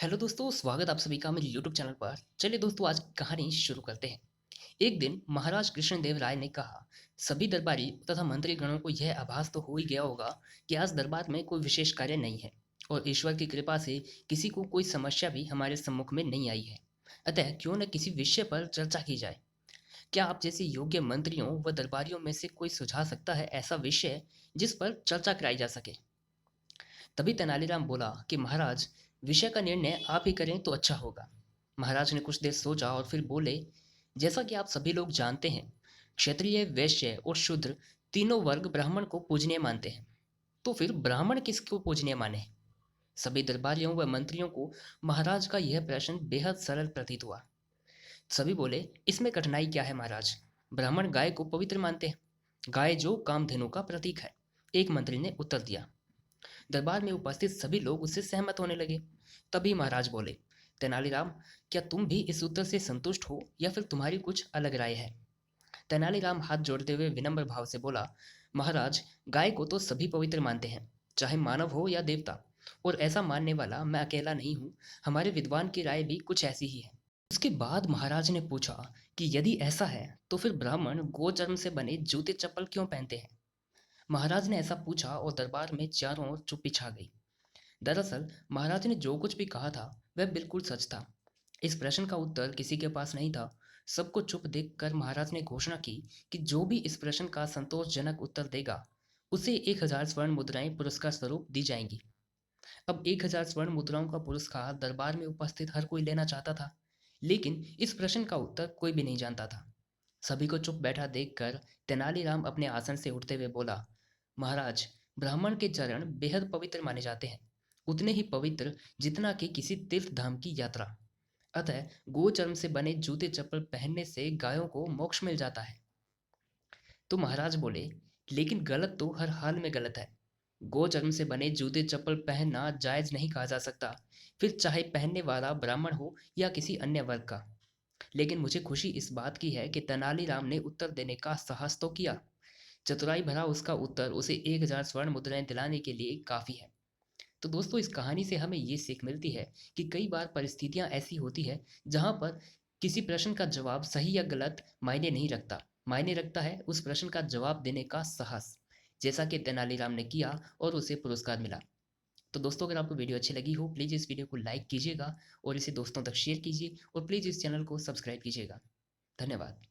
Hello दोस्तों, स्वागत आप सभी का मेरे यूट्यूब चैनल पर। चलिए दोस्तों, आज की कहानी शुरू करते हैं। एक दिन महाराज कृष्णदेव राय ने कहा, सभी दरबारी तथा मंत्रीगणों को यह आभास तो हो ही गया होगा कि आज दरबार में कोई विशेष कार्य नहीं है और ईश्वर की कृपा से किसी को कोई समस्या भी हमारे सम्मुख में नहीं आई है। अतः क्यों न किसी विषय पर चर्चा की जाए। क्या आप जैसे योग्य मंत्रियों व दरबारियों में से कोई सुझा सकता है ऐसा विषय जिस पर चर्चा कराई जा सके। तभी तेनालीराम बोला कि महाराज, विषय का निर्णय आप ही करें तो अच्छा होगा। महाराज ने कुछ देर सोचा और फिर बोले, जैसा कि आप सभी लोग जानते हैं, क्षत्रिय, वैश्य और शूद्र तीनों वर्ग ब्राह्मण को पूजनीय मानते हैं। तो फिर ब्राह्मण किसको पूजनीय माने। सभी दरबारियों व मंत्रियों को महाराज का यह प्रश्न बेहद सरल प्रतीत हुआ। सभी बोले, इसमें कठिनाई क्या है महाराज। ब्राह्मण गाय को पवित्र मानते हैं, गाय जो कामधेनु का प्रतीक है। एक मंत्री ने उत्तर दिया। दरबार में उपस्थित सभी लोग उससे सहमत होने लगे। तभी महाराज बोले, तेनालीराम, क्या तुम भी इस उत्तर से संतुष्ट हो या फिर तुम्हारी कुछ अलग राय है। तेनालीराम हाथ जोड़ते हुए विनम्र भाव से बोला, महाराज, गाय को तो सभी पवित्र मानते हैं, चाहे मानव हो या देवता। और ऐसा मानने वाला मैं अकेला नहीं हूँ, हमारे विद्वान की राय भी कुछ ऐसी ही है। उसके बाद महाराज ने पूछा कि यदि ऐसा है तो फिर ब्राह्मण गोचर्म से बने जूते चप्पल क्यों पहनते हैं। महाराज ने ऐसा पूछा और दरबार में चारों ओर चुप्पी छा गई। दरअसल महाराज ने जो कुछ भी कहा था वह बिल्कुल सच था। इस प्रश्न का उत्तर किसी के पास नहीं था। सबको चुप देखकर महाराज ने घोषणा की कि जो भी इस प्रश्न का संतोषजनक उत्तर देगा उसे 1000 स्वर्ण मुद्राएं पुरस्कार स्वरूप दी जाएंगी। अब 1000 स्वर्ण मुद्राओं का पुरस्कार दरबार में उपस्थित हर कोई लेना चाहता था, लेकिन इस प्रश्न का उत्तर कोई भी नहीं जानता था। सभी को चुप बैठा देखकर तेनालीराम अपने आसन से उठते हुए बोला, महाराज, ब्राह्मण के चरण बेहद पवित्र माने जाते हैं, उतने ही पवित्र जितना कि किसी तीर्थ धाम की यात्रा। अतः गोचर्म से बने जूते चप्पल पहनने से गायों को मोक्ष मिल जाता है। तो महाराज बोले, लेकिन गलत तो हर हाल में गलत है। गोचर्म से बने जूते चप्पल पहनना जायज नहीं कहा जा सकता, फिर चाहे पहनने वाला ब्राह्मण हो या किसी अन्य वर्ग का। लेकिन मुझे खुशी इस बात की है कि तेनालीराम ने उत्तर देने का साहस तो किया। चतुराई भरा उसका उत्तर उसे 1000 स्वर्ण मुद्राएं दिलाने के लिए काफी है। तो दोस्तों, इस कहानी से हमें ये सीख मिलती है कि कई बार परिस्थितियां ऐसी होती है जहां पर किसी प्रश्न का जवाब सही या गलत मायने नहीं रखता। मायने रखता है उस प्रश्न का जवाब देने का साहस, जैसा कि तेनालीराम ने किया और उसे पुरस्कार मिला। तो दोस्तों, अगर आपको वीडियो अच्छी लगी हो, प्लीज़ इस वीडियो को लाइक कीजिएगा और इसे दोस्तों तक शेयर कीजिए और प्लीज़ इस चैनल को सब्सक्राइब कीजिएगा। धन्यवाद।